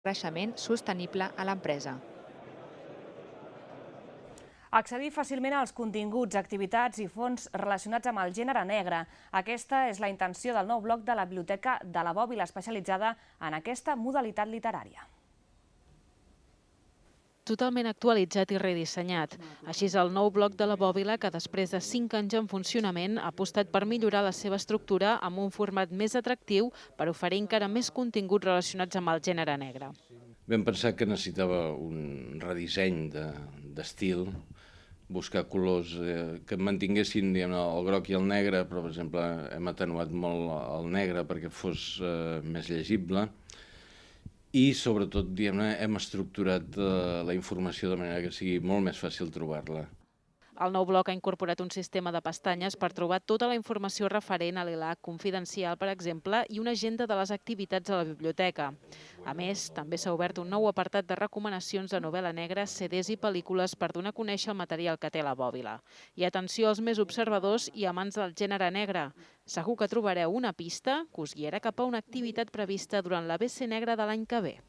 creixement sostenible a l'empresa. Accedir fàcilment als continguts, activitats i fons relacionats amb el gènere negre. Aquesta és la intenció del nou bloc de la Biblioteca de la Bòbila, especialitzada en aquesta modalitat literària. Totalment actualitzat i redissenyat. Així és el nou bloc de la Bòbila que després de 5 anys en funcionament ha apostat per millorar la seva estructura amb un format més atractiu per oferir encara més continguts relacionats amb el gènere negre. Vam pensar que necessitava un redisseny d'estil, buscar colors que mantinguessin el groc i el negre, però per exemple hem atenuat molt el negre perquè fos més llegible, i sobretot hem estructurat la informació de manera que sigui molt més fàcil trobar-la. El nou bloc ha incorporat un sistema de pestanyes per trobar tota la informació referent a l'ILAC confidencial, per exemple, i una agenda de les activitats a la biblioteca. A més, també s'ha obert un nou apartat de recomanacions de novel·la negra, CDs i pel·lícules per donar a conèixer el material que té la Bòbila. I atenció als més observadors i amants del gènere negre. Segur que trobareu una pista que us guiarà cap a una activitat prevista durant l'ABC Negre de l'any que ve.